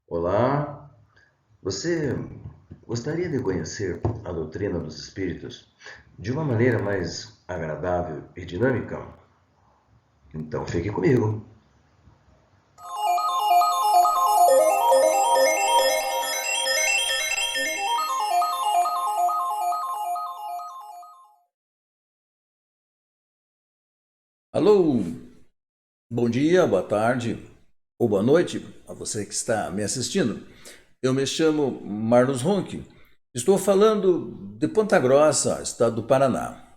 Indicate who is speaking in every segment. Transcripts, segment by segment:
Speaker 1: Olá, você gostaria de conhecer a doutrina dos espíritos de uma maneira mais agradável e dinâmica? Então fique comigo.
Speaker 2: Alô, bom dia, boa tarde ou boa noite a você que está me assistindo. Eu me chamo Marlos Ronque, estou falando de Ponta Grossa, estado do Paraná.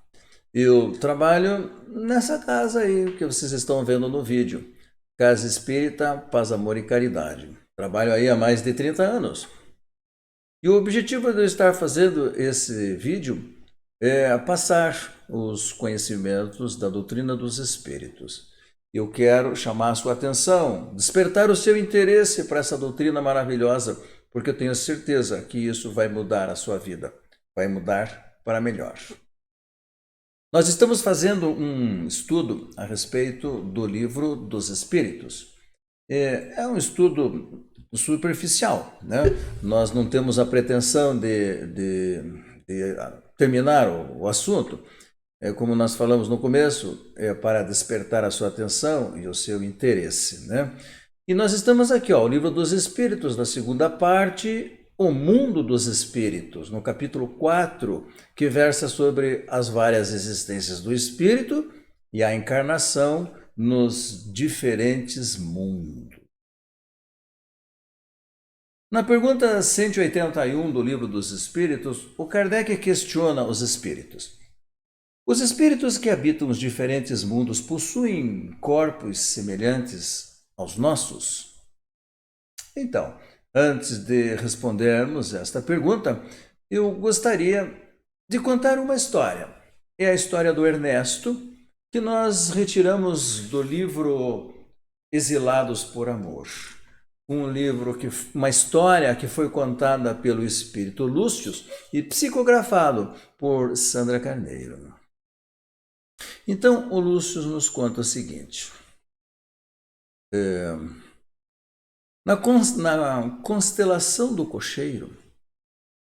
Speaker 2: Eu trabalho nessa casa aí que vocês estão vendo no vídeo, Casa Espírita, Paz, Amor e Caridade. Trabalho aí há mais de 30 anos. E o objetivo de eu estar fazendo esse vídeo é passar os conhecimentos da doutrina dos espíritos. Eu quero chamar a sua atenção, despertar o seu interesse para essa doutrina maravilhosa, porque eu tenho certeza que isso vai mudar a sua vida, vai mudar para melhor. Nós estamos fazendo um estudo a respeito do livro dos Espíritos. É um estudo superficial, né? Nós não temos a pretensão de terminar o assunto. Como nós falamos no começo, é para despertar a sua atenção e o seu interesse, né? E nós estamos aqui, ó, o livro dos Espíritos, na segunda parte, o mundo dos espíritos, no capítulo 4, que versa sobre as várias existências do espírito e a encarnação nos diferentes mundos. Na pergunta 181 do Livro dos Espíritos, o Kardec questiona os espíritos. Os espíritos que habitam os diferentes mundos possuem corpos semelhantes aos nossos? Então, antes de respondermos esta pergunta, eu gostaria de contar uma história. É a história do Ernesto, que nós retiramos do livro Exilados por Amor. Um livro uma história que foi contada pelo espírito Lúcio e psicografado por Sandra Carneiro. Então, o Lúcio nos conta o seguinte. Na constelação do Cocheiro,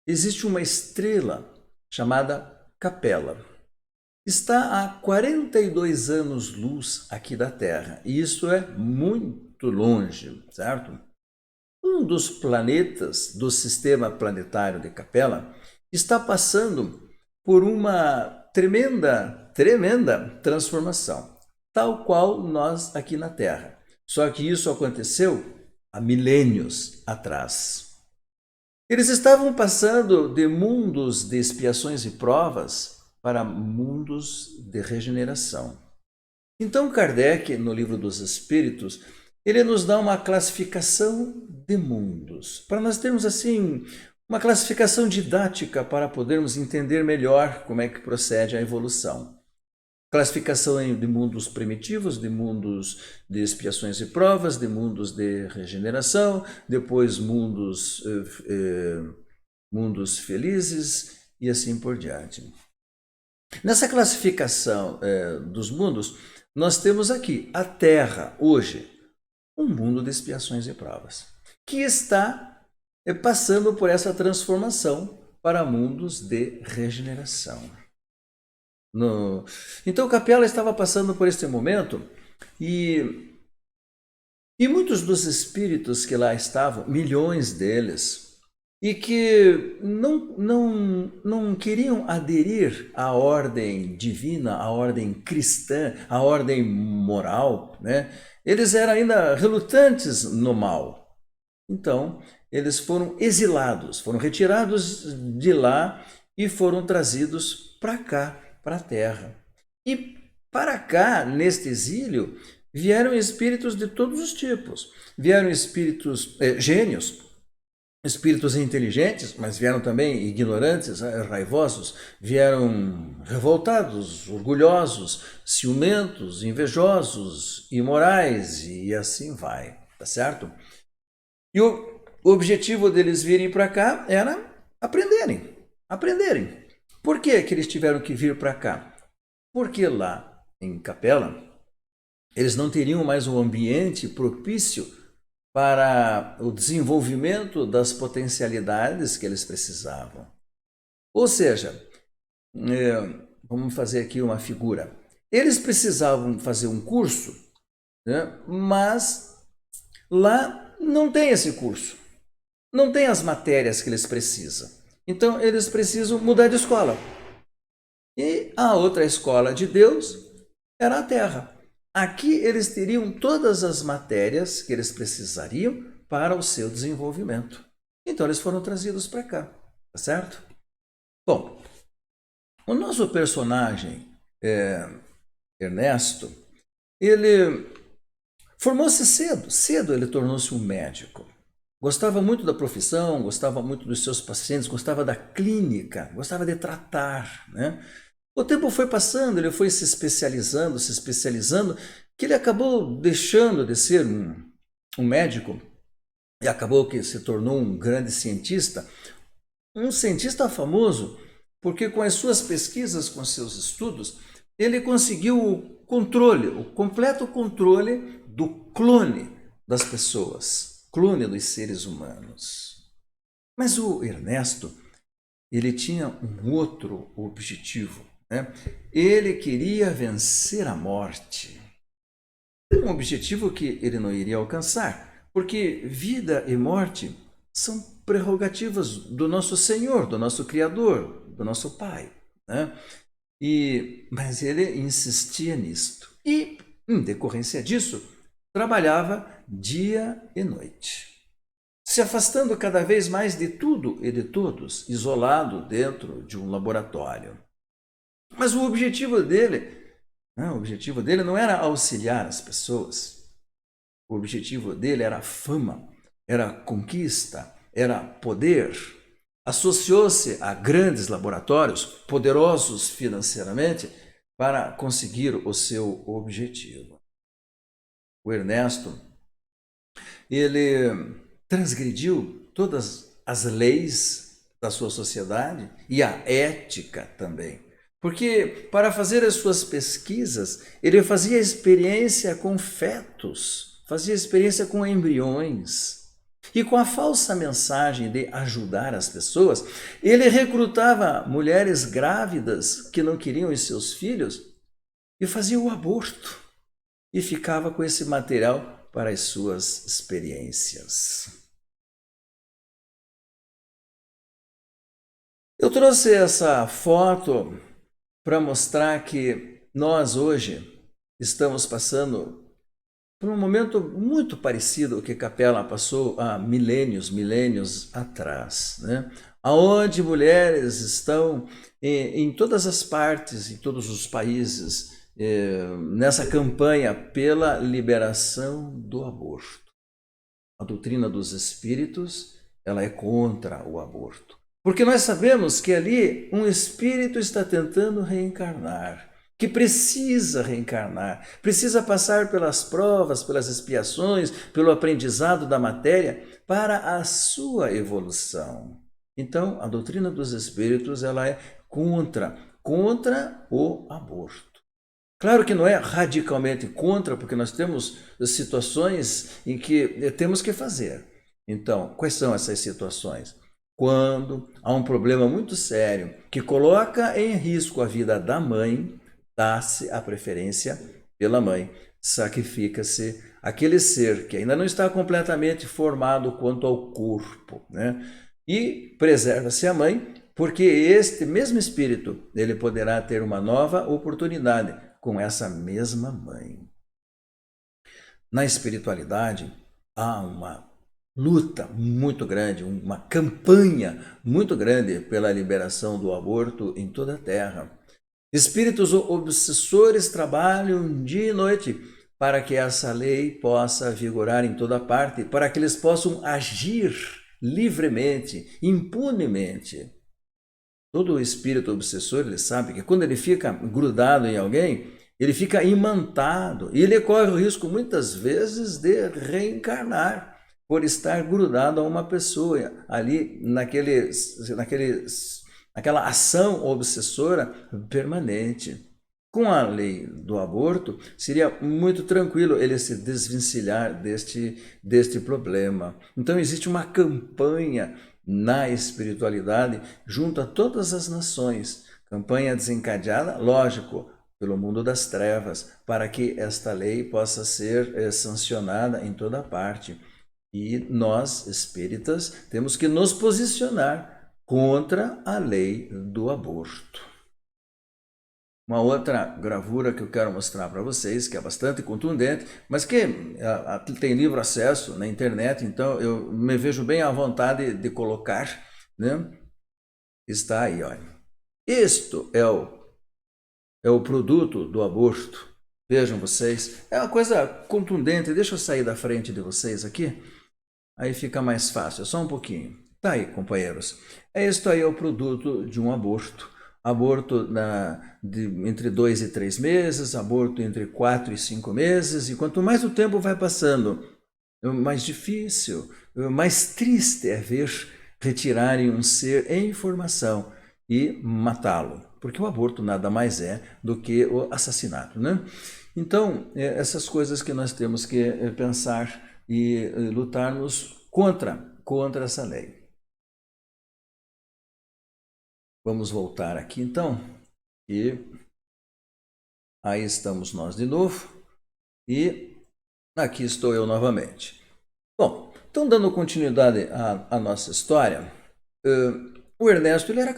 Speaker 2: existe uma estrela chamada Capela. Está a 42 anos-luz aqui da Terra, e isso é muito longe, certo? Um dos planetas do sistema planetário de Capela está passando por uma tremenda transformação, tal qual nós aqui na Terra. Só que isso aconteceu há milênios atrás. Eles estavam passando de mundos de expiações e provas para mundos de regeneração. Então Kardec, no Livro dos Espíritos, ele nos dá uma classificação de mundos, para nós termos assim uma classificação didática para podermos entender melhor como é que procede a evolução. Classificação de mundos primitivos, de mundos de expiações e provas, de mundos de regeneração, depois mundos felizes e assim por diante. Nessa classificação dos mundos, nós temos aqui a Terra, hoje, um mundo de expiações e provas, que está passando por essa transformação para mundos de regeneração. Então, Capela estava passando por este momento e muitos dos espíritos que lá estavam, milhões deles, e que não queriam aderir à ordem divina, à ordem cristã, à ordem moral, né? Eles eram ainda relutantes no mal. Então, eles foram exilados, foram retirados de lá e foram trazidos para cá, para a Terra. E para cá, neste exílio, vieram espíritos de todos os tipos. Vieram espíritos gênios, espíritos inteligentes, mas vieram também ignorantes, raivosos, vieram revoltados, orgulhosos, ciumentos, invejosos, imorais e assim vai, tá certo? E o objetivo deles virem para cá era aprenderem. Por que eles tiveram que vir para cá? Porque lá em Capela eles não teriam mais um ambiente propício para o desenvolvimento das potencialidades que eles precisavam. Ou seja, vamos fazer aqui uma figura. Eles precisavam fazer um curso, né? Mas lá não tem esse curso, não tem as matérias que eles precisam. Então eles precisam mudar de escola. E a outra escola de Deus era a Terra. Aqui eles teriam todas as matérias que eles precisariam para o seu desenvolvimento. Então eles foram trazidos para cá, tá certo? Bom, o nosso personagem, Ernesto, ele formou-se cedo. Cedo ele tornou-se um médico. Gostava muito da profissão, gostava muito dos seus pacientes, gostava da clínica, gostava de tratar, né? O tempo foi passando, ele foi se especializando, que ele acabou deixando de ser um médico e acabou que se tornou um grande cientista. Um cientista famoso, porque com as suas pesquisas, com seus estudos, ele conseguiu o controle, o completo controle do clone das pessoas, clone dos seres humanos. Mas o Ernesto, ele tinha um outro objetivo, né? Ele queria vencer a morte. Um objetivo que ele não iria alcançar, porque vida e morte são prerrogativas do nosso Senhor, do nosso Criador, do nosso Pai, né? Mas ele insistia nisto. E, em decorrência disso, trabalhava dia e noite, se afastando cada vez mais de tudo e de todos, isolado dentro de um laboratório. Mas o objetivo dele não era auxiliar as pessoas. O objetivo dele era fama, era conquista, era poder. Associou-se a grandes laboratórios, poderosos financeiramente, para conseguir o seu objetivo. O Ernesto, ele transgrediu todas as leis da sua sociedade e a ética também. Porque para fazer as suas pesquisas, ele fazia experiência com fetos, fazia experiência com embriões. E com a falsa mensagem de ajudar as pessoas, ele recrutava mulheres grávidas que não queriam os seus filhos e fazia o aborto. E ficava com esse material para as suas experiências. Eu trouxe essa foto para mostrar que nós hoje estamos passando por um momento muito parecido ao que Capela passou há milênios atrás, né? Onde mulheres estão em todas as partes, em todos os países, nessa campanha pela liberação do aborto. A doutrina dos espíritos, ela é contra o aborto. Porque nós sabemos que ali um espírito está tentando reencarnar, que precisa reencarnar, precisa passar pelas provas, pelas expiações, pelo aprendizado da matéria para a sua evolução. Então, a doutrina dos espíritos, ela é contra o aborto. Claro que não é radicalmente contra, porque nós temos situações em que temos que fazer. Então, quais são essas situações? Quando há um problema muito sério que coloca em risco a vida da mãe, dá-se a preferência pela mãe. Sacrifica-se aquele ser que ainda não está completamente formado quanto ao corpo, né? E preserva-se a mãe, porque este mesmo espírito, ele poderá ter uma nova oportunidade com essa mesma mãe. Na espiritualidade, há uma luta muito grande, uma campanha muito grande pela liberação do aborto em toda a Terra. Espíritos obsessores trabalham dia e noite para que essa lei possa vigorar em toda parte, para que eles possam agir livremente, impunemente. Todo espírito obsessor, ele sabe que quando ele fica grudado em alguém, ele fica imantado e ele corre o risco muitas vezes de reencarnar por estar grudado a uma pessoa ali naquela ação obsessora permanente. Com a lei do aborto, seria muito tranquilo ele se desvencilhar deste problema. Então, existe uma campanha na espiritualidade junto a todas as nações. Campanha desencadeada, lógico, pelo mundo das trevas, para que esta lei possa ser sancionada em toda parte. E nós, espíritas, temos que nos posicionar contra a lei do aborto. Uma outra gravura que eu quero mostrar para vocês, que é bastante contundente, mas que tem livre acesso na internet, então eu me vejo bem à vontade de colocar, né? Está aí, olha. Isto é o produto do aborto. Vejam vocês, é uma coisa contundente. Deixa eu sair da frente de vocês aqui, aí fica mais fácil, só um pouquinho. Tá aí, companheiros. Isto aí é o produto de um aborto. Aborto entre 2 e 3 meses, aborto entre 4 e 5 meses, e quanto mais o tempo vai passando, mais difícil, mais triste é ver retirarem um ser em formação e matá-lo, porque o aborto nada mais é do que o assassinato, né? Então, essas coisas que nós temos que pensar e lutarmos contra essa lei. Vamos voltar aqui então, e aí estamos nós de novo, e aqui estou eu novamente. Bom, então dando continuidade à nossa história, o Ernesto ele era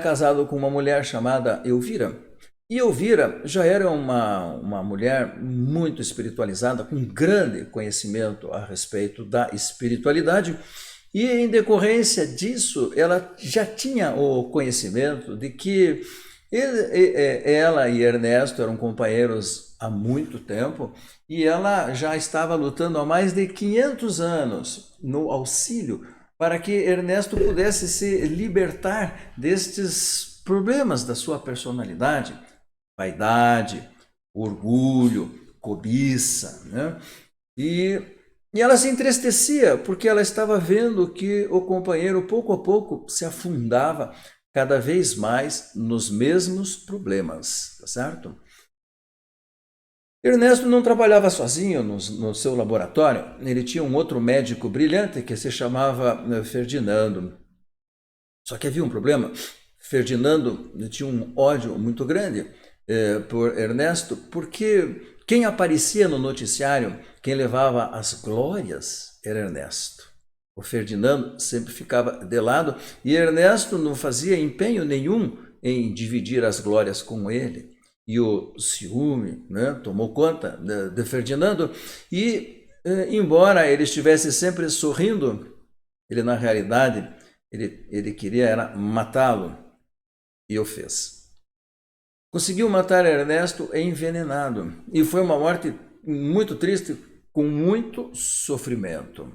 Speaker 2: casado com uma mulher chamada Elvira, e Elvira já era uma mulher muito espiritualizada, com grande conhecimento a respeito da espiritualidade. E em decorrência disso, ela já tinha o conhecimento de que ela e Ernesto eram companheiros há muito tempo, e ela já estava lutando há mais de 500 anos no auxílio para que Ernesto pudesse se libertar destes problemas da sua personalidade, vaidade, orgulho, cobiça, né? E ela se entristecia porque ela estava vendo que o companheiro, pouco a pouco, se afundava cada vez mais nos mesmos problemas, tá certo? Ernesto não trabalhava sozinho no seu laboratório, ele tinha um outro médico brilhante que se chamava Ferdinando. Só que havia um problema, Ferdinando tinha um ódio muito grande por Ernesto, porque quem aparecia no noticiário, quem levava as glórias era Ernesto. O Ferdinando sempre ficava de lado e Ernesto não fazia empenho nenhum em dividir as glórias com ele. E o ciúme, né, tomou conta de Ferdinando e, embora ele estivesse sempre sorrindo, ele na realidade, ele queria era matá-lo e o fez. Conseguiu matar Ernesto envenenado e foi uma morte muito triste, com muito sofrimento.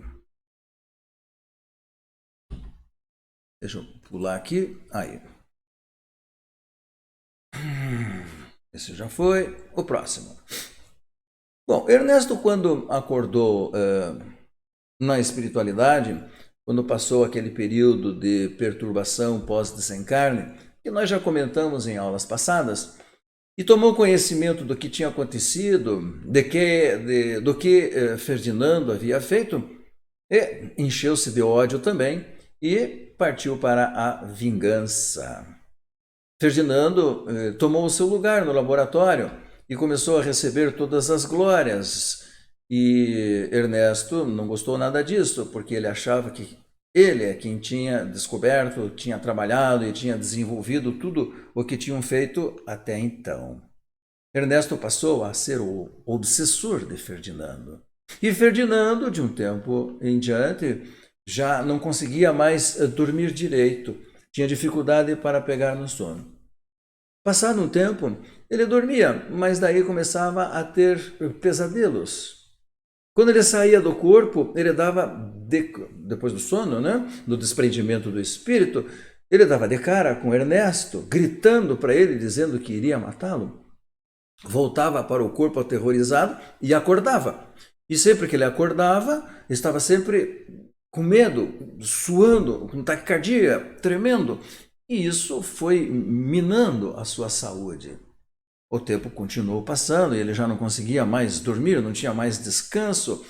Speaker 2: Deixa eu pular aqui. Aí. Esse já foi. O próximo. Bom, Ernesto, quando acordou na espiritualidade, quando passou aquele período de perturbação pós-desencarne, que nós já comentamos em aulas passadas, e tomou conhecimento do que tinha acontecido, do que Ferdinando havia feito, e encheu-se de ódio também e partiu para a vingança. Ferdinando tomou o seu lugar no laboratório e começou a receber todas as glórias. E Ernesto não gostou nada disso, porque ele achava que ele é quem tinha descoberto, tinha trabalhado e tinha desenvolvido tudo o que tinham feito até então. Ernesto passou a ser o obsessor de Ferdinando. E Ferdinando, de um tempo em diante, já não conseguia mais dormir direito, tinha dificuldade para pegar no sono. Passado um tempo, ele dormia, mas daí começava a ter pesadelos. Quando ele saía do corpo, ele dava, depois do sono, né, do desprendimento do espírito, ele dava de cara com Ernesto, gritando para ele, dizendo que iria matá-lo. Voltava para o corpo aterrorizado e acordava. E sempre que ele acordava, estava sempre com medo, suando, com taquicardia, tremendo. E isso foi minando a sua saúde. O tempo continuou passando, ele já não conseguia mais dormir, não tinha mais descanso.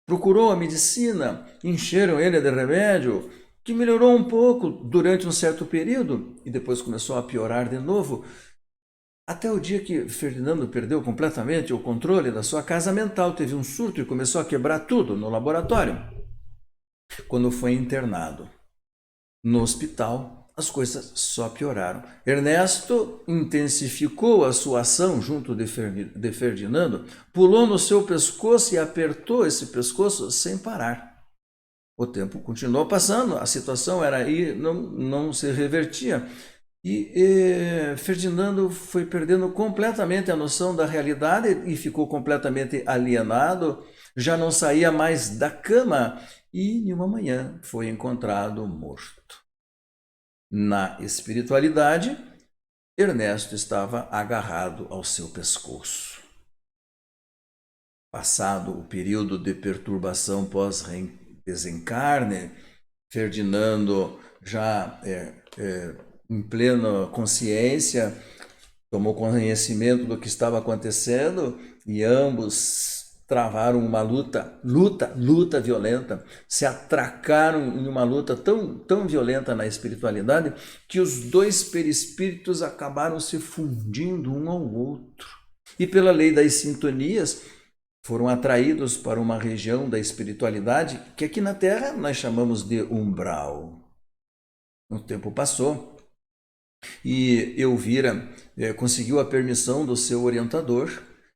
Speaker 2: Procurou a medicina, encheram ele de remédio, que melhorou um pouco durante um certo período e depois começou a piorar de novo, até o dia que Ferdinando perdeu completamente o controle da sua casa mental, teve um surto e começou a quebrar tudo no laboratório. Quando foi internado no hospital, as coisas só pioraram. Ernesto intensificou a sua ação junto de Ferdinando, pulou no seu pescoço e apertou esse pescoço sem parar. O tempo continuou passando, a situação era aí, não se revertia. E Ferdinando foi perdendo completamente a noção da realidade e ficou completamente alienado, já não saía mais da cama e, em uma manhã, foi encontrado morto. Na espiritualidade, Ernesto estava agarrado ao seu pescoço. Passado o período de perturbação pós-desencarne, Ferdinando já em plena consciência, tomou conhecimento do que estava acontecendo e ambos travaram uma luta violenta, se atracaram em uma luta tão violenta na espiritualidade que os dois perispíritos acabaram se fundindo um ao outro. E pela lei das sintonias, foram atraídos para uma região da espiritualidade que aqui na Terra nós chamamos de umbral. O tempo passou e Elvira conseguiu a permissão do seu orientador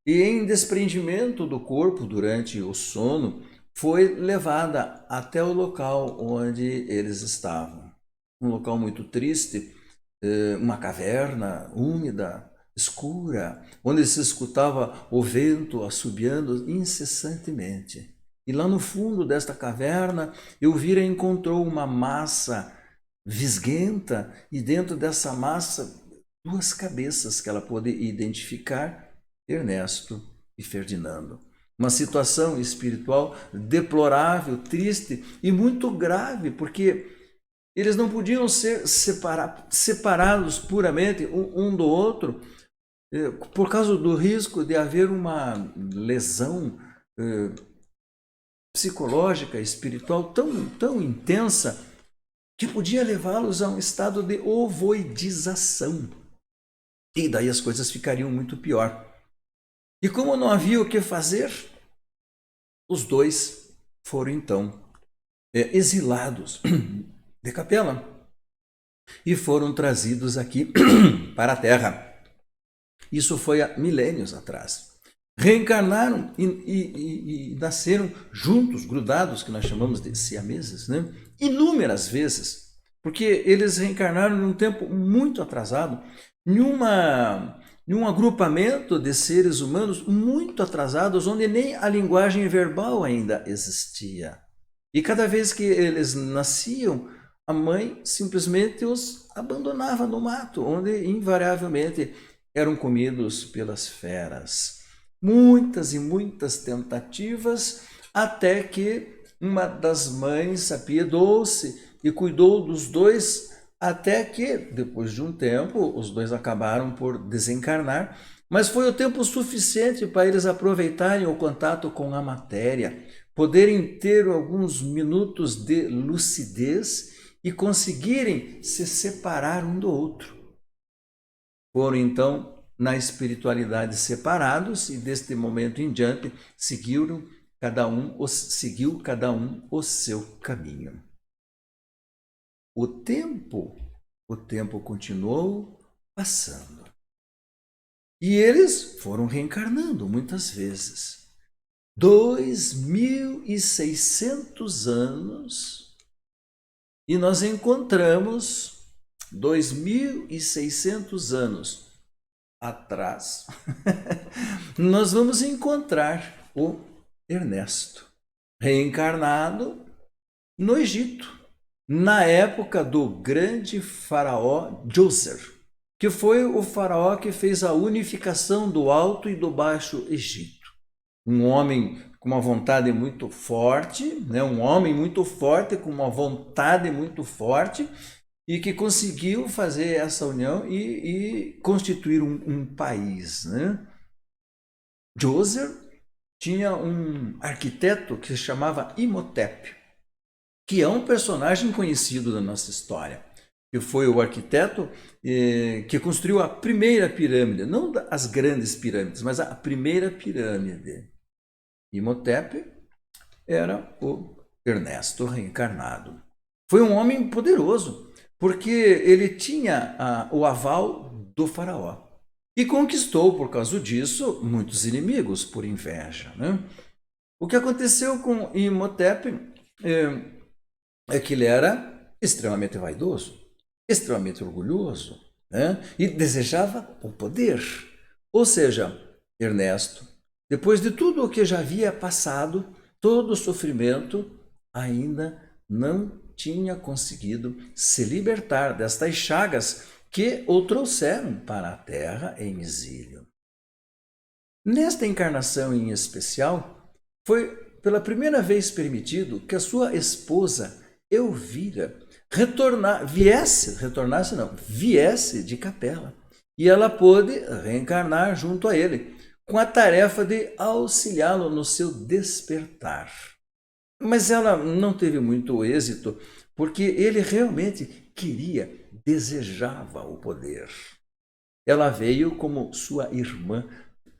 Speaker 2: e, em desprendimento do corpo durante o sono, foi levada até o local onde eles estavam. Um local muito triste, uma caverna úmida, escura, onde se escutava o vento assobiando incessantemente. E lá no fundo desta caverna, Elvira encontrou uma massa visguenta e dentro dessa massa duas cabeças que ela pôde identificar, Ernesto e Ferdinando. Uma situação espiritual deplorável, triste e muito grave, porque eles não podiam ser separados puramente um do outro, por causa do risco de haver uma lesão psicológica, espiritual tão intensa que podia levá-los a um estado de ovoidização. E daí as coisas ficariam muito pior. E como não havia o que fazer, os dois foram então exilados de Capela e foram trazidos aqui para a Terra. Isso foi há milênios atrás. Reencarnaram e nasceram juntos, grudados, que nós chamamos de siameses, né? Inúmeras vezes, porque eles reencarnaram num tempo muito atrasado, em um agrupamento de seres humanos muito atrasados, onde nem a linguagem verbal ainda existia. E cada vez que eles nasciam, a mãe simplesmente os abandonava no mato, onde invariavelmente eram comidos pelas feras. Muitas e muitas tentativas, até que uma das mães se apiedou-se e cuidou dos dois, até que, depois de um tempo, os dois acabaram por desencarnar, mas foi o tempo suficiente para eles aproveitarem o contato com a matéria, poderem ter alguns minutos de lucidez e conseguirem se separar um do outro. Foram então na espiritualidade separados e deste momento em diante seguiu cada um o seu caminho. O tempo continuou passando. E eles foram reencarnando muitas vezes. 2.600 anos e nós encontramos 2.600 anos atrás, nós vamos encontrar o Ernesto reencarnado no Egito, na época do grande faraó Djoser, que foi o faraó que fez a unificação do Alto e do Baixo Egito. Um homem com uma vontade muito forte, né? Um homem muito forte, com uma vontade muito forte, e que conseguiu fazer essa união e constituir um país, né? Djoser tinha um arquiteto que se chamava Imhotep, que é um personagem conhecido da nossa história, que foi o arquiteto que construiu a primeira pirâmide, não as grandes pirâmides, mas a primeira pirâmide. Imhotep era o Ernesto reencarnado. Foi um homem poderoso, porque ele tinha o aval do faraó. E conquistou, por causa disso, muitos inimigos por inveja, né? O que aconteceu com Imhotep é que ele era extremamente vaidoso, extremamente orgulhoso, né? E desejava o poder. Ou seja, Ernesto, depois de tudo o que já havia passado, todo o sofrimento, ainda não tinha conseguido se libertar destas chagas que o trouxeram para a terra em exílio. Nesta encarnação em especial, foi pela primeira vez permitido que a sua esposa Elvira viesse de Capela. E ela pôde reencarnar junto a ele, com a tarefa de auxiliá-lo no seu despertar. Mas ela não teve muito êxito, porque ele realmente desejava o poder. Ela veio como sua irmã,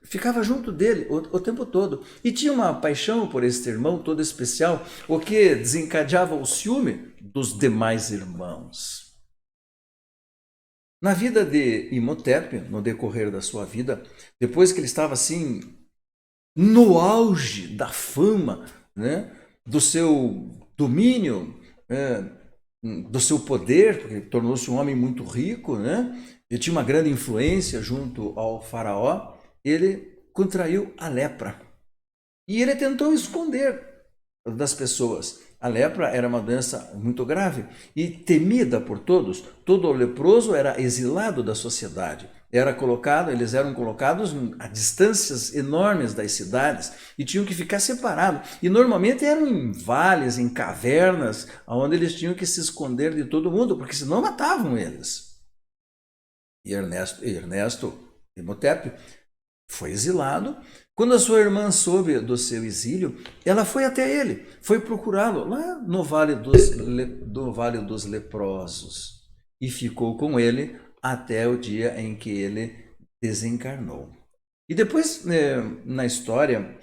Speaker 2: ficava junto dele o tempo todo e tinha uma paixão por este irmão todo especial, o que desencadeava o ciúme dos demais irmãos. Na vida de Imhotep, no decorrer da sua vida, depois que ele estava assim no auge da fama, né, do seu domínio, do seu poder, porque ele tornou-se um homem muito rico, né? Ele tinha uma grande influência junto ao faraó, ele contraiu a lepra. E ele tentou esconder das pessoas. A lepra era uma doença muito grave e temida por todos. Todo leproso era exilado da sociedade. Eles eram colocados a distâncias enormes das cidades e tinham que ficar separados. E normalmente eram em vales, em cavernas, onde eles tinham que se esconder de todo mundo, porque senão matavam eles. E Ernesto Imhotep foi exilado. Quando a sua irmã soube do seu exílio, ela foi até ele, foi procurá-lo lá no Vale dos Leprosos e ficou com ele até o dia em que ele desencarnou. E depois, na história,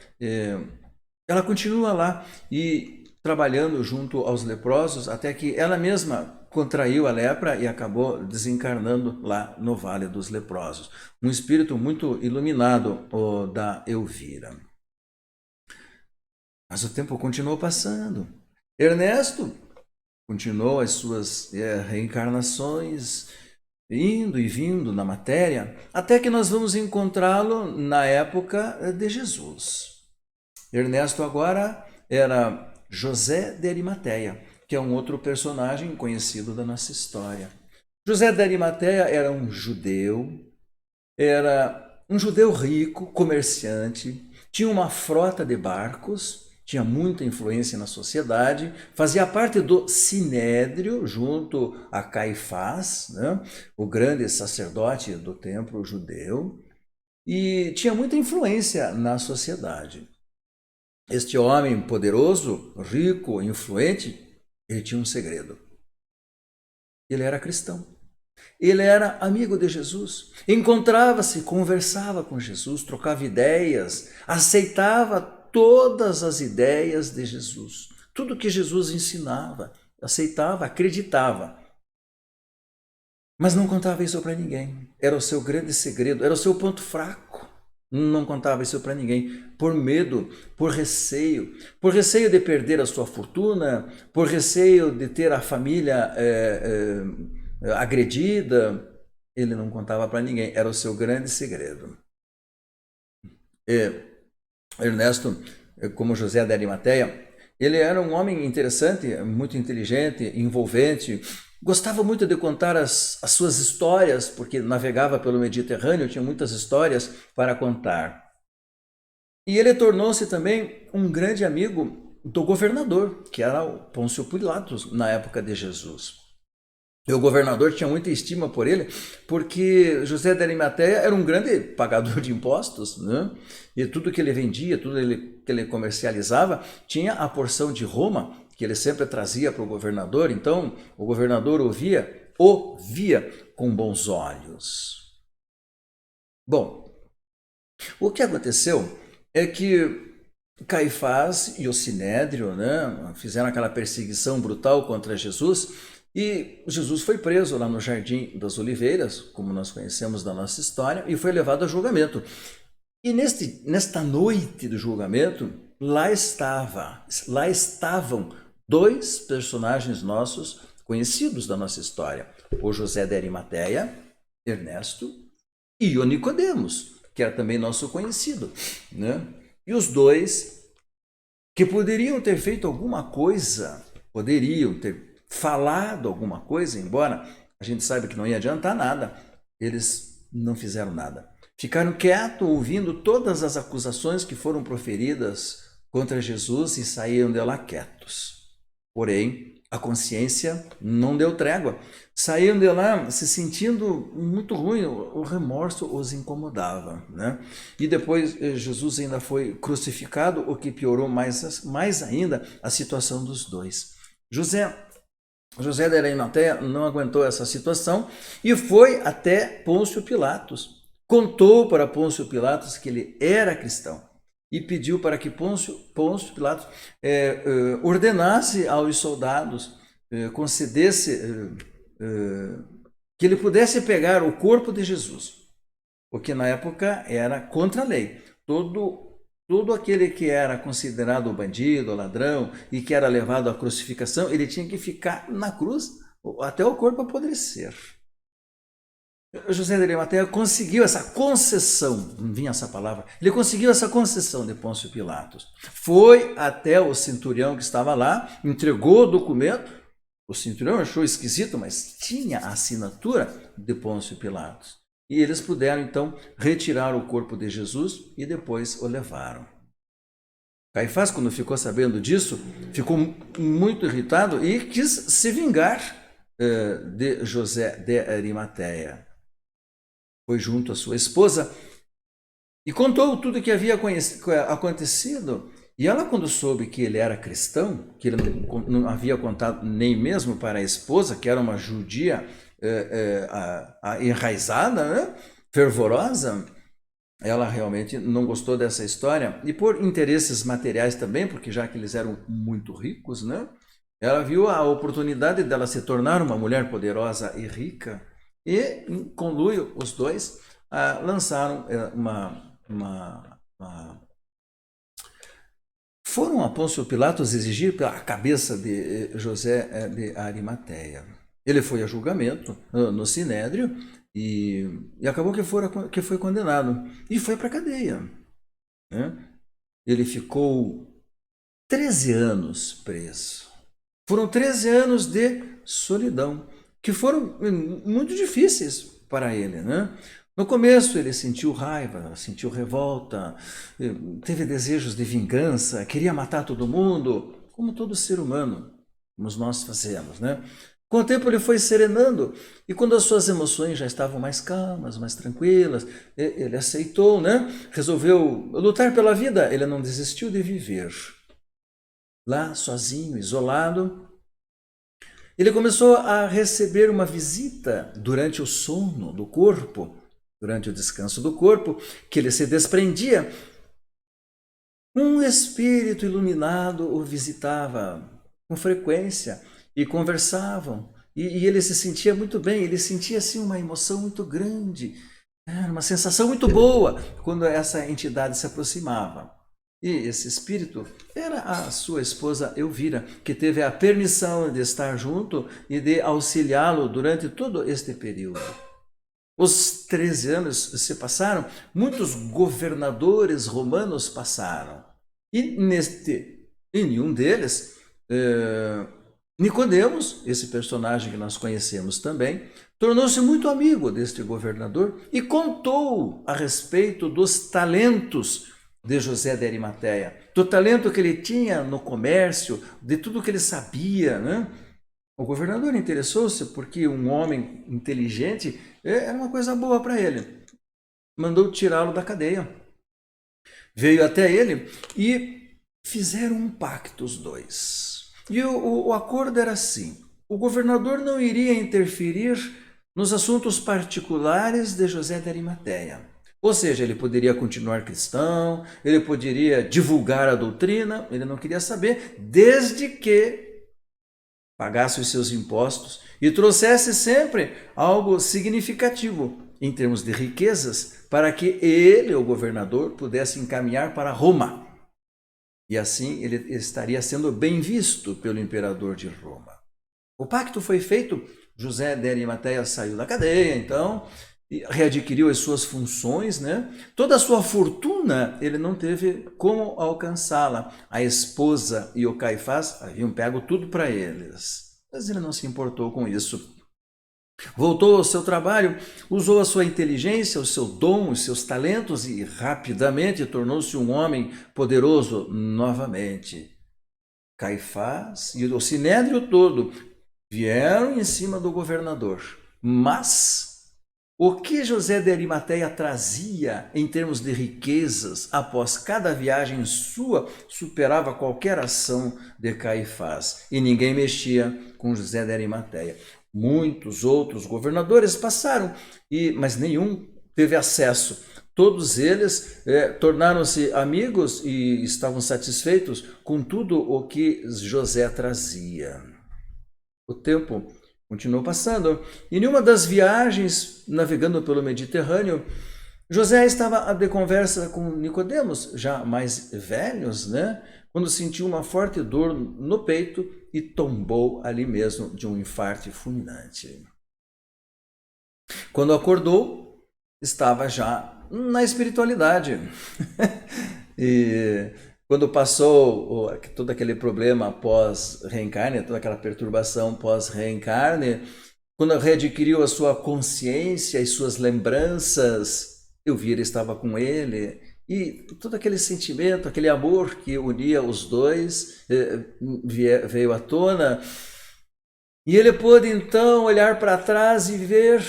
Speaker 2: ela continua lá e trabalhando junto aos leprosos até que ela mesma contraiu a lepra e acabou desencarnando lá no Vale dos Leprosos. Um espírito muito iluminado, o da Elvira. Mas o tempo continuou passando. Ernesto continuou as suas reencarnações, indo e vindo na matéria, até que nós vamos encontrá-lo na época de Jesus. Ernesto agora era José de Arimateia, que é um outro personagem conhecido da nossa história. José de Arimateia era um judeu rico, comerciante, tinha uma frota de barcos, tinha muita influência na sociedade, fazia parte do Sinédrio junto a Caifás, né, o grande sacerdote do templo judeu, e tinha muita influência na sociedade. Este homem poderoso, rico, influente, ele tinha um segredo. Ele era cristão. Ele era amigo de Jesus. Encontrava-se, conversava com Jesus, trocava ideias, aceitava todas as ideias de Jesus. Tudo que Jesus ensinava, aceitava, acreditava. Mas não contava isso para ninguém. Era o seu grande segredo, era o seu ponto fraco. Não contava isso para ninguém, por medo, por receio de perder a sua fortuna, por receio de ter a família agredida. Ele não contava para ninguém, era o seu grande segredo. Ernesto, como José de Arimateia, ele era um homem interessante, muito inteligente, envolvente, gostava muito de contar as suas histórias, porque navegava pelo Mediterrâneo, tinha muitas histórias para contar. E ele tornou-se também um grande amigo do governador, que era o Pôncio Pilatos, na época de Jesus. E o governador tinha muita estima por ele, porque José de Arimateia era um grande pagador de impostos, né? E tudo que ele vendia, tudo que ele comercializava, tinha a porção de Roma, que ele sempre trazia para o governador. Então, o governador o via com bons olhos. Bom, o que aconteceu é que Caifás e o Sinédrio, né, fizeram aquela perseguição brutal contra Jesus, e Jesus foi preso lá no Jardim das Oliveiras, como nós conhecemos da nossa história, e foi levado a julgamento. E nesta noite do julgamento, lá estavam dois personagens nossos conhecidos da nossa história: o José de Arimateia, Ernesto, e o Nicodemos, que era também nosso conhecido, né? E os dois que poderiam ter feito alguma coisa, poderiam ter falado alguma coisa, embora a gente saiba que não ia adiantar nada, eles não fizeram nada. Ficaram quietos, ouvindo todas as acusações que foram proferidas contra Jesus e saíram de lá quietos. Porém, a consciência não deu trégua. Saíram de lá se sentindo muito ruim, o remorso os incomodava, né? E depois Jesus ainda foi crucificado, o que piorou mais ainda a situação dos dois. José de Arimateia não aguentou essa situação e foi até Pôncio Pilatos. Contou para Pôncio Pilatos que ele era cristão e pediu para que Pôncio Pilatos ordenasse aos soldados, concedesse que ele pudesse pegar o corpo de Jesus, porque na época era contra a lei. Todo aquele que era considerado bandido, ladrão e que era levado à crucificação, ele tinha que ficar na cruz até o corpo apodrecer. José de Arimateia conseguiu essa concessão, não vinha essa palavra, ele conseguiu essa concessão de Pôncio Pilatos. Foi até o centurião que estava lá, entregou o documento, o centurião achou esquisito, mas tinha a assinatura de Pôncio Pilatos. E eles puderam, então, retirar o corpo de Jesus e depois o levaram. Caifás, quando ficou sabendo disso, ficou muito irritado e quis se vingar de José de Arimateia. Foi junto à sua esposa e contou tudo o que havia acontecido. E ela, quando soube que ele era cristão, que ele não havia contado nem mesmo para a esposa, que era uma judia enraizada, né? Fervorosa, ela realmente não gostou dessa história. E por interesses materiais também, porque já que eles eram muito ricos, né? Ela viu a oportunidade dela se tornar uma mulher poderosa e rica. E, em conluio, os dois lançaram foram a Pôncio Pilatos exigir a cabeça de José de Arimateia. Ele foi a julgamento no Sinédrio e acabou que foi condenado e foi para a cadeia, né? Ele ficou 13 anos preso. Foram 13 anos de solidão, que foram muito difíceis para ele, né? No começo ele sentiu raiva, sentiu revolta, teve desejos de vingança, queria matar todo mundo, como todo ser humano, como nós fazemos, né? Com o tempo ele foi serenando e quando as suas emoções já estavam mais calmas, mais tranquilas, ele aceitou, né? Resolveu lutar pela vida, ele não desistiu de viver. Lá, sozinho, isolado, ele começou a receber uma visita durante o sono do corpo, durante o descanso do corpo, que ele se desprendia. Um espírito iluminado o visitava com frequência e conversavam. E ele se sentia muito bem, ele sentia assim uma emoção muito grande, uma sensação muito boa quando essa entidade se aproximava. E esse espírito era a sua esposa Elvira, que teve a permissão de estar junto e de auxiliá-lo durante todo este período. Os 13 anos se passaram, muitos governadores romanos passaram. E em nenhum deles, Nicodemos, esse personagem que nós conhecemos também, tornou-se muito amigo deste governador e contou a respeito dos talentos de José de Arimateia, do talento que ele tinha no comércio, de tudo que ele sabia, né? O governador interessou-se porque um homem inteligente era uma coisa boa para ele. Mandou tirá-lo da cadeia. Veio até ele e fizeram um pacto os dois. E o acordo era assim: o governador não iria interferir nos assuntos particulares de José de Arimateia. Ou seja, ele poderia continuar cristão, ele poderia divulgar a doutrina, ele não queria saber, desde que pagasse os seus impostos e trouxesse sempre algo significativo em termos de riquezas para que ele, o governador, pudesse encaminhar para Roma. E assim ele estaria sendo bem visto pelo imperador de Roma. O pacto foi feito, José de Arimateia saiu da cadeia, então, e readquiriu as suas funções, né? Toda a sua fortuna ele não teve como alcançá-la. A esposa e o Caifás haviam pego tudo para eles, mas ele não se importou com isso. Voltou ao seu trabalho, usou a sua inteligência, o seu dom, os seus talentos e rapidamente tornou-se um homem poderoso novamente. Caifás e o sinédrio todo vieram em cima do governador, mas o que José de Arimateia trazia em termos de riquezas após cada viagem sua superava qualquer ação de Caifás e ninguém mexia com José de Arimateia. Muitos outros governadores passaram, mas nenhum teve acesso. Todos eles tornaram-se amigos e estavam satisfeitos com tudo o que José trazia. O tempo continuou passando e em uma das viagens, navegando pelo Mediterrâneo, José estava de conversa com Nicodemos, já mais velhos, né? Quando sentiu uma forte dor no peito e tombou ali mesmo de um infarto fulminante. Quando acordou, estava já na espiritualidade. E quando passou todo aquele problema pós-reencarne, toda aquela perturbação pós-reencarne, quando readquiriu a sua consciência e suas lembranças, Elvira estava com ele. E todo aquele sentimento, aquele amor que unia os dois veio à tona. E ele pôde então olhar para trás e ver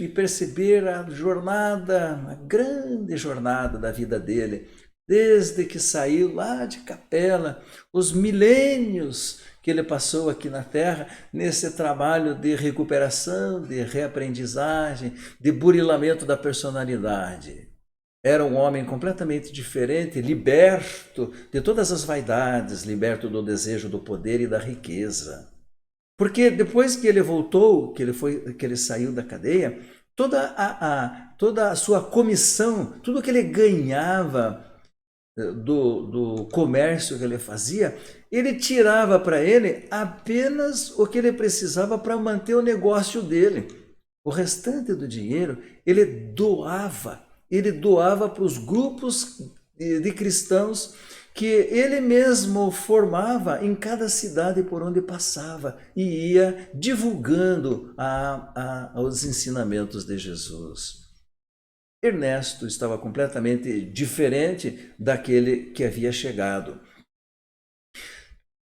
Speaker 2: e perceber a jornada, a grande jornada da vida dele, desde que saiu lá de Capela, os milênios que ele passou aqui na Terra, nesse trabalho de recuperação, de reaprendizagem, de burilamento da personalidade. Era um homem completamente diferente, liberto de todas as vaidades, liberto do desejo do poder e da riqueza. Porque depois que ele voltou, que ele saiu da cadeia, toda a sua comissão, tudo que ele ganhava do comércio que ele fazia, ele tirava para ele apenas o que ele precisava para manter o negócio dele. O restante do dinheiro ele doava para os grupos de cristãos que ele mesmo formava em cada cidade por onde passava e ia divulgando os ensinamentos de Jesus. Ernesto estava completamente diferente daquele que havia chegado.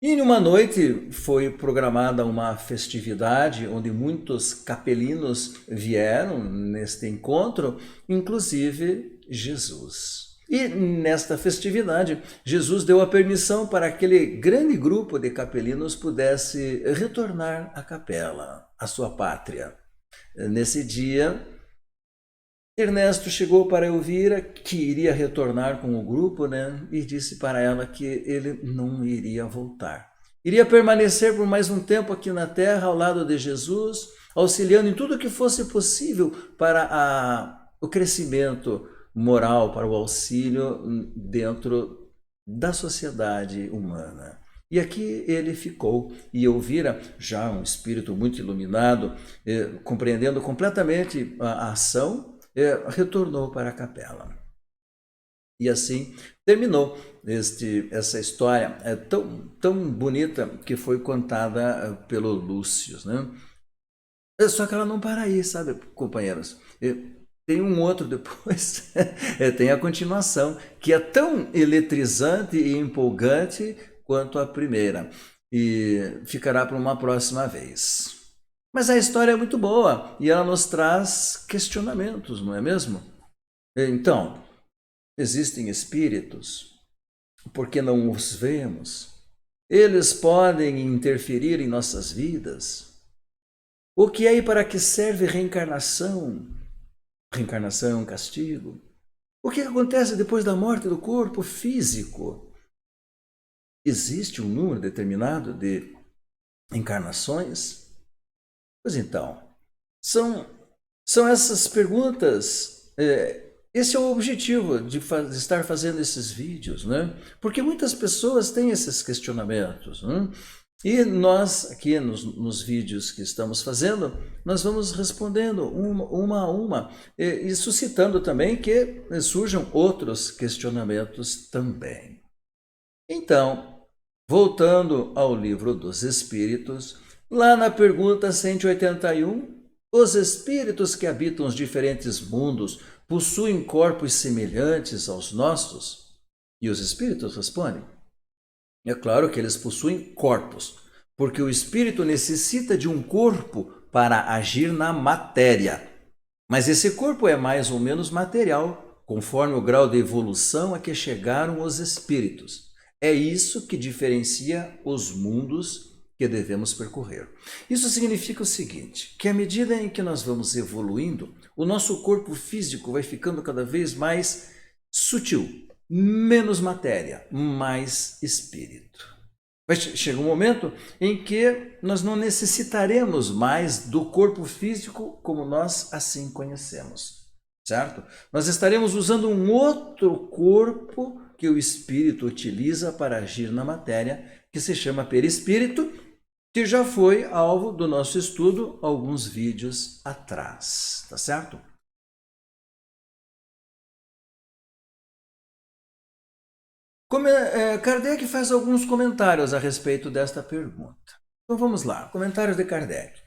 Speaker 2: E em uma noite foi programada uma festividade onde muitos capelinos vieram neste encontro, inclusive Jesus. E nesta festividade, Jesus deu a permissão para aquele grande grupo de capelinos pudesse retornar à capela, à sua pátria. Nesse dia, Ernesto chegou para Elvira, que iria retornar com o grupo, né? E disse para ela que ele não iria voltar. Iria permanecer por mais um tempo aqui na Terra, ao lado de Jesus, auxiliando em tudo que fosse possível para o crescimento moral, para o auxílio dentro da sociedade humana. E aqui ele ficou, e Elvira, já um espírito muito iluminado, compreendendo completamente a ação, retornou para a capela. E assim terminou essa história tão bonita que foi contada pelo Lúcio, né? Só que ela não para aí, sabe, companheiros? Tem um outro depois, tem a continuação, que é tão eletrizante e empolgante quanto a primeira. e ficará para uma próxima vez. Mas a história é muito boa e ela nos traz questionamentos, não é mesmo? Então, existem espíritos, por que não os vemos? Eles podem interferir em nossas vidas? O que é e para que serve reencarnação? Reencarnação é um castigo? O que acontece depois da morte do corpo físico? Existe um número determinado de encarnações? Pois então, são essas perguntas. Esse é o objetivo de estar fazendo esses vídeos, né? Porque muitas pessoas têm esses questionamentos, né? E nós, aqui nos vídeos que estamos fazendo, nós vamos respondendo uma a uma e suscitando também que surjam outros questionamentos também. Então, voltando ao Livro dos Espíritos, lá na pergunta 181, os espíritos que habitam os diferentes mundos possuem corpos semelhantes aos nossos? E os espíritos respondem: é claro que eles possuem corpos, porque o espírito necessita de um corpo para agir na matéria. Mas esse corpo é mais ou menos material, conforme o grau de evolução a que chegaram os espíritos. É isso que diferencia os mundos que devemos percorrer. Isso significa o seguinte, que à medida em que nós vamos evoluindo, o nosso corpo físico vai ficando cada vez mais sutil, menos matéria, mais espírito. Vai chegar um momento em que nós não necessitaremos mais do corpo físico como nós assim conhecemos, certo? Nós estaremos usando um outro corpo que o espírito utiliza para agir na matéria, que se chama perispírito, que já foi alvo do nosso estudo alguns vídeos atrás, tá certo? Kardec faz alguns comentários a respeito desta pergunta. Então vamos lá, comentários de Kardec.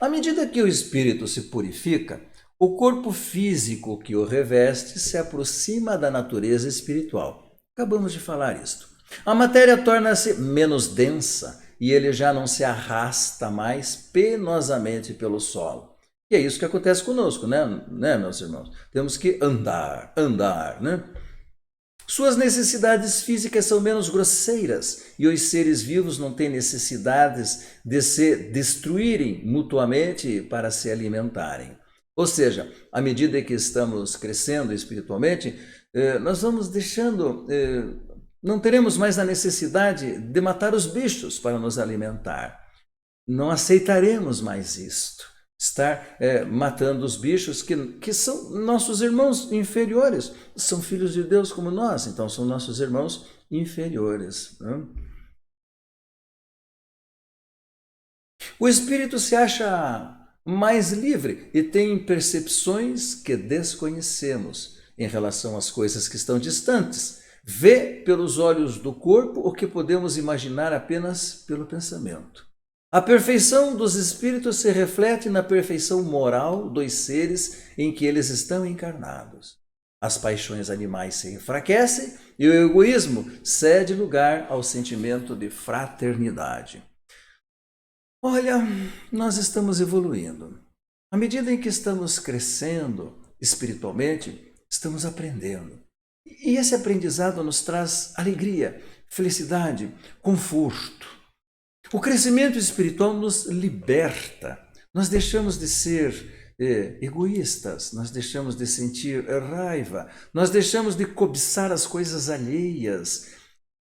Speaker 2: À medida que o espírito se purifica, o corpo físico que o reveste se aproxima da natureza espiritual. Acabamos de falar isto. A matéria torna-se menos densa e ele já não se arrasta mais penosamente pelo solo. E é isso que acontece conosco, né, meus irmãos? Temos que andar, né? Suas necessidades físicas são menos grosseiras e os seres vivos não têm necessidades de se destruírem mutuamente para se alimentarem. Ou seja, à medida que estamos crescendo espiritualmente, nós vamos deixando, não teremos mais a necessidade de matar os bichos para nos alimentar. Não aceitaremos mais isto. Estar matando os bichos que são nossos irmãos inferiores, são filhos de Deus como nós, então são nossos irmãos inferiores, né? O espírito se acha mais livre e tem percepções que desconhecemos em relação às coisas que estão distantes. Vê pelos olhos do corpo o que podemos imaginar apenas pelo pensamento. A perfeição dos espíritos se reflete na perfeição moral dos seres em que eles estão encarnados. As paixões animais se enfraquecem e o egoísmo cede lugar ao sentimento de fraternidade. Olha, nós estamos evoluindo. À medida em que estamos crescendo espiritualmente, estamos aprendendo. E esse aprendizado nos traz alegria, felicidade, conforto. O crescimento espiritual nos liberta. Nós deixamos de ser egoístas, nós deixamos de sentir raiva, nós deixamos de cobiçar as coisas alheias.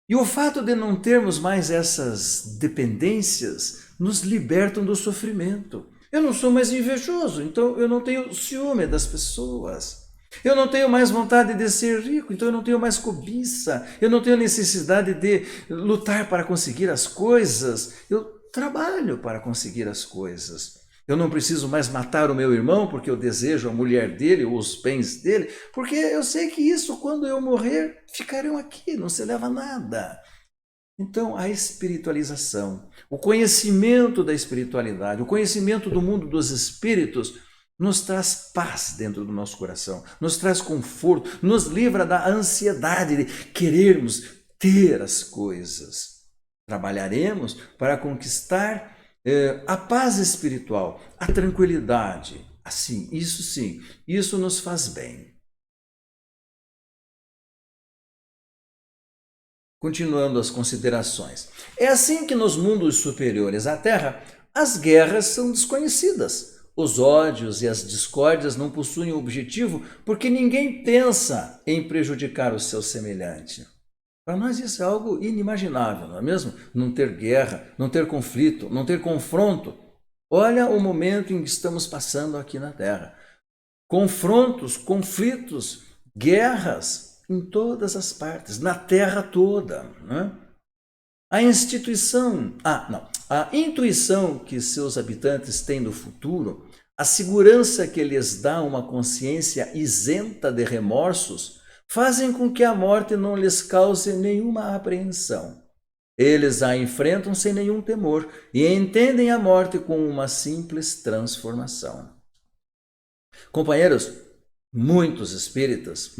Speaker 2: E o fato de não termos mais essas dependências nos libertam do sofrimento. Eu não sou mais invejoso, então eu não tenho ciúme das pessoas. Eu não tenho mais vontade de ser rico, então eu não tenho mais cobiça. Eu não tenho necessidade de lutar para conseguir as coisas. Eu trabalho para conseguir as coisas. Eu não preciso mais matar o meu irmão porque eu desejo a mulher dele ou os bens dele, porque eu sei que isso, quando eu morrer, ficarão aqui, não se leva nada. Então, a espiritualização, o conhecimento da espiritualidade, o conhecimento do mundo dos espíritos nos traz paz dentro do nosso coração, nos traz conforto, nos livra da ansiedade de querermos ter as coisas. Trabalharemos para conquistar a paz espiritual, a tranquilidade. Assim, isso sim, isso nos faz bem. Continuando as considerações. É assim que nos mundos superiores à Terra, as guerras são desconhecidas. Os ódios e as discórdias não possuem objetivo porque ninguém pensa em prejudicar o seu semelhante. Para nós isso é algo inimaginável, não é mesmo? Não ter guerra, não ter conflito, não ter confronto. Olha o momento em que estamos passando aqui na Terra. Confrontos, conflitos, guerras em todas as partes, na Terra toda. Né? A intuição que seus habitantes têm do futuro, a segurança que lhes dá uma consciência isenta de remorsos, fazem com que a morte não lhes cause nenhuma apreensão. Eles a enfrentam sem nenhum temor e entendem a morte como uma simples transformação. Companheiros, muitos espíritas,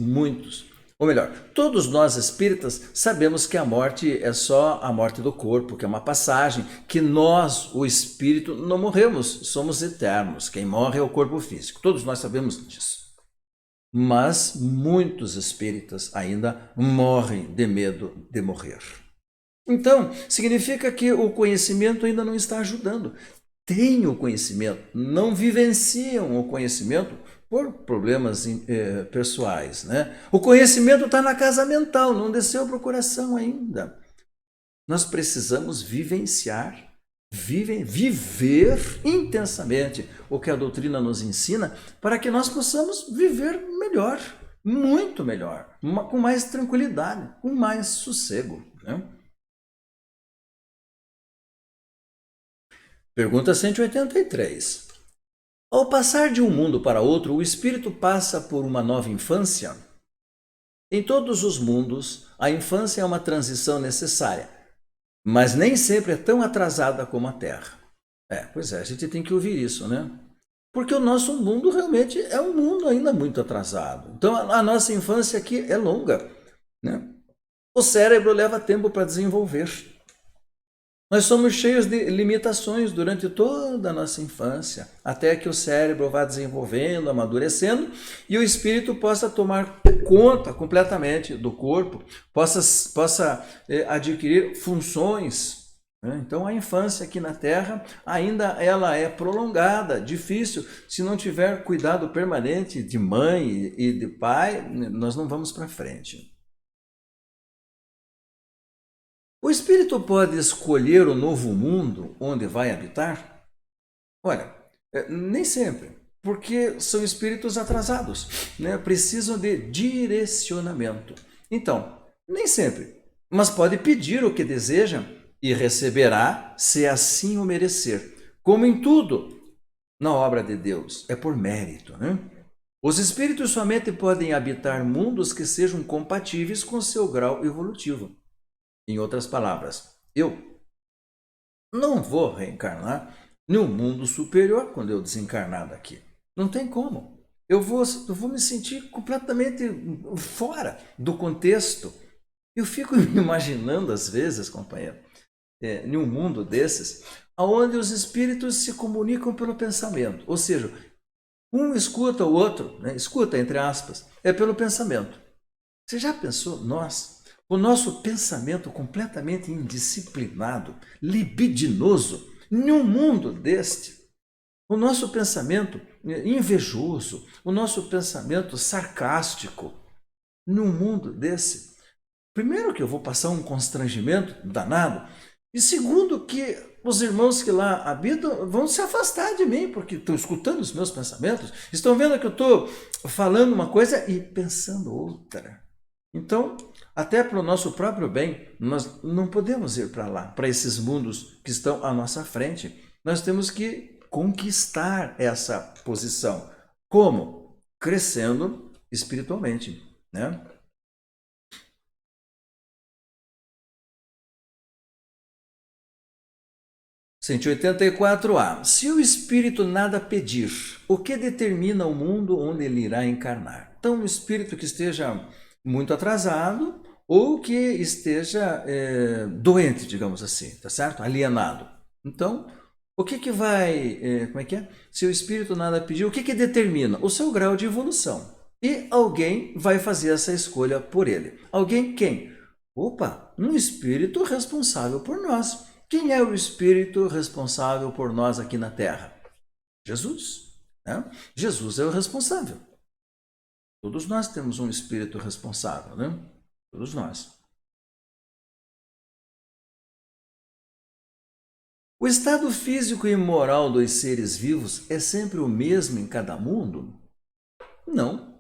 Speaker 2: ou melhor, todos nós espíritas sabemos que a morte é só a morte do corpo, que é uma passagem, que nós, o espírito, não morremos, somos eternos. Quem morre é o corpo físico. Todos nós sabemos disso. Mas muitos espíritas ainda morrem de medo de morrer. Então, significa que o conhecimento ainda não está ajudando. Têm o conhecimento, não vivenciam o conhecimento por problemas pessoais. Né? O conhecimento está na casa mental, não desceu para o coração ainda. Nós precisamos vivenciar, viver intensamente o que a doutrina nos ensina para que nós possamos viver melhor, muito melhor, com mais tranquilidade, com mais sossego. Né? Pergunta 183. Ao passar de um mundo para outro, o espírito passa por uma nova infância? Em todos os mundos, a infância é uma transição necessária, mas nem sempre é tão atrasada como a Terra. Pois é, a gente tem que ouvir isso, né? Porque o nosso mundo realmente é um mundo ainda muito atrasado. Então, a nossa infância aqui é longa, né? O cérebro leva tempo para desenvolver. Nós somos cheios de limitações durante toda a nossa infância, até que o cérebro vá desenvolvendo, amadurecendo, e o espírito possa tomar conta completamente do corpo, possa adquirir funções. Né? Então a infância aqui na Terra ainda ela é prolongada, difícil. Se não tiver cuidado permanente de mãe e de pai, nós não vamos para frente. O espírito pode escolher o novo mundo onde vai habitar? Olha, nem sempre, porque são espíritos atrasados, né? Precisam de direcionamento. Então, nem sempre, mas pode pedir o que deseja e receberá se assim o merecer. Como em tudo na obra de Deus, é por mérito, né? Os espíritos somente podem habitar mundos que sejam compatíveis com seu grau evolutivo. Em outras palavras, eu não vou reencarnar em um mundo superior quando eu desencarnar daqui. Não tem como. Eu vou me sentir completamente fora do contexto. Eu fico me imaginando às vezes, companheiro, em um mundo desses, onde os espíritos se comunicam pelo pensamento. Ou seja, um escuta o outro, né? Escuta entre aspas, é pelo pensamento. Você já pensou, o nosso pensamento completamente indisciplinado, libidinoso, em um mundo deste, o nosso pensamento invejoso, o nosso pensamento sarcástico, num mundo desse, primeiro que eu vou passar um constrangimento danado, e segundo que os irmãos que lá habitam vão se afastar de mim, porque estão escutando os meus pensamentos, estão vendo que eu estou falando uma coisa e pensando outra. Então, até para o nosso próprio bem, nós não podemos ir para lá, para esses mundos que estão à nossa frente. Nós temos que conquistar essa posição. Como? Crescendo espiritualmente, né? (184a) Se o espírito nada pedir, o que determina o mundo onde ele irá encarnar? Então, um espírito que esteja muito atrasado ou que esteja doente, digamos assim, tá certo? Alienado. Então, o que que vai, como é que é? Se o espírito nada pediu, o que que determina? O seu grau de evolução. E alguém vai fazer essa escolha por ele. Alguém quem? Opa, um espírito responsável por nós. Quem é o espírito responsável por nós aqui na Terra? Jesus. Né? Jesus é o responsável. Todos nós temos um espírito responsável, né? Todos nós. O estado físico e moral dos seres vivos é sempre o mesmo em cada mundo? Não.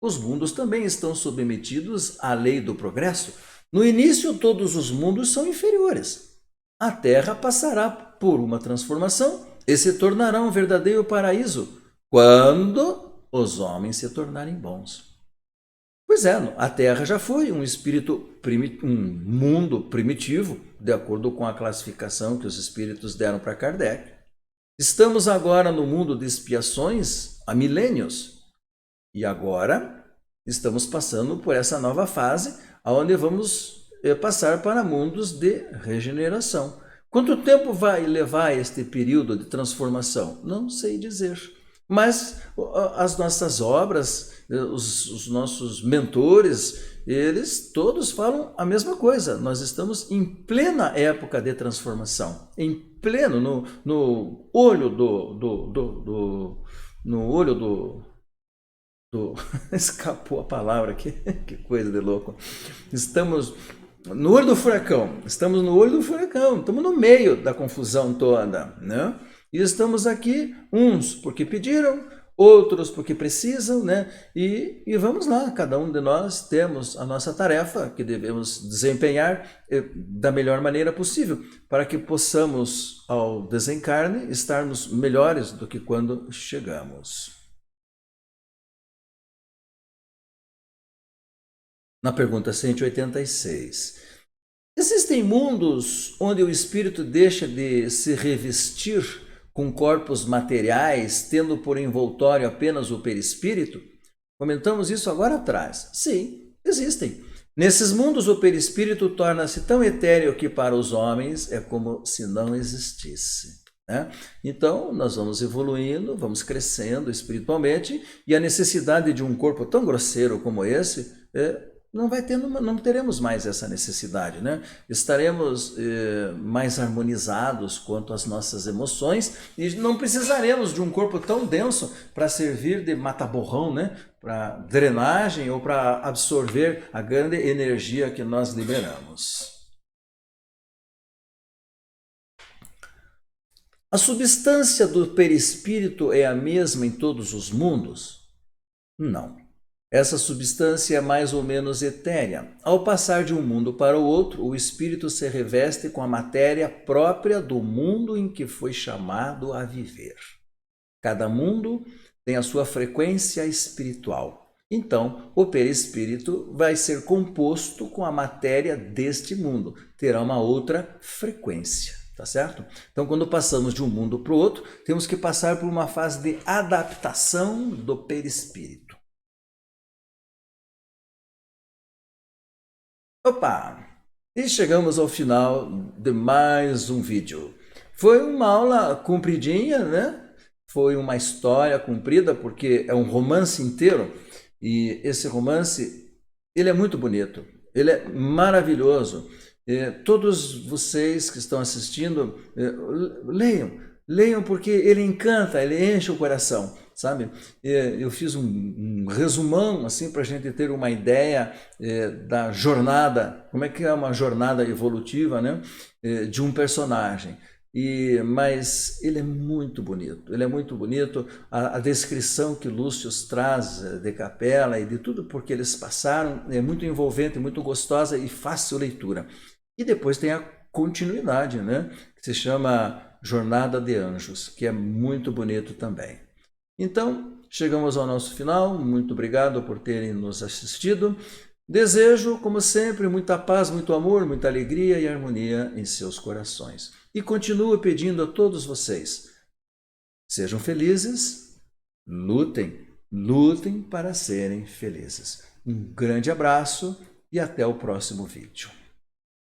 Speaker 2: Os mundos também estão submetidos à lei do progresso. No início, todos os mundos são inferiores. A Terra passará por uma transformação e se tornará um verdadeiro paraíso quando os homens se tornarem bons. Pois é, a Terra já foi um um mundo primitivo, de acordo com a classificação que os espíritos deram para Kardec. Estamos agora no mundo de expiações há milênios. E agora estamos passando por essa nova fase, onde vamos passar para mundos de regeneração. Quanto tempo vai levar este período de transformação? Não sei dizer. Mas as nossas obras, os nossos mentores, eles todos falam a mesma coisa. Nós estamos em plena época de transformação, em pleno, no olho escapou a palavra aqui, que coisa de louco. Estamos no olho do furacão, estamos no meio da confusão toda, né? E estamos aqui, uns porque pediram, outros porque precisam, né? E vamos lá, cada um de nós temos a nossa tarefa que devemos desempenhar da melhor maneira possível, para que possamos, ao desencarne, estarmos melhores do que quando chegamos. Na pergunta 186. Existem mundos onde o espírito deixa de se revestir com corpos materiais, tendo por envoltório apenas o perispírito? Comentamos isso agora atrás. Sim, existem. Nesses mundos, o perispírito torna-se tão etéreo que para os homens é como se não existisse. Né? Então, nós vamos evoluindo, vamos crescendo espiritualmente, e a necessidade de um corpo tão grosseiro como esse não teremos mais essa necessidade, né? Estaremos mais harmonizados quanto às nossas emoções e não precisaremos de um corpo tão denso para servir de mata-borrão, né? Para drenagem ou para absorver a grande energia que nós liberamos. A substância do perispírito é a mesma em todos os mundos? Não. Essa substância é mais ou menos etérea. Ao passar de um mundo para o outro, o espírito se reveste com a matéria própria do mundo em que foi chamado a viver. Cada mundo tem a sua frequência espiritual. Então, o perispírito vai ser composto com a matéria deste mundo, terá uma outra frequência, tá certo? Então, quando passamos de um mundo para o outro, temos que passar por uma fase de adaptação do perispírito. Opa! E chegamos ao final de mais um vídeo. Foi uma aula compridinha, né? Foi uma história comprida, porque é um romance inteiro. E esse romance, ele é muito bonito. Ele é maravilhoso. Todos vocês que estão assistindo, leiam porque ele encanta, ele enche o coração. Sabe? Eu fiz um resumão assim para a gente ter uma ideia da jornada, como é que é uma jornada evolutiva, né? De um personagem. Mas ele é muito bonito, a descrição que Lúcio traz de Capela e de tudo porque eles passaram é muito envolvente, muito gostosa e fácil leitura. E depois tem a continuidade, né? Que se chama Jornada de Anjos, que é muito bonito também. Então, chegamos ao nosso final. Muito obrigado por terem nos assistido. Desejo, como sempre, muita paz, muito amor, muita alegria e harmonia em seus corações. E continuo pedindo a todos vocês, sejam felizes, lutem para serem felizes. Um grande abraço e até o próximo vídeo.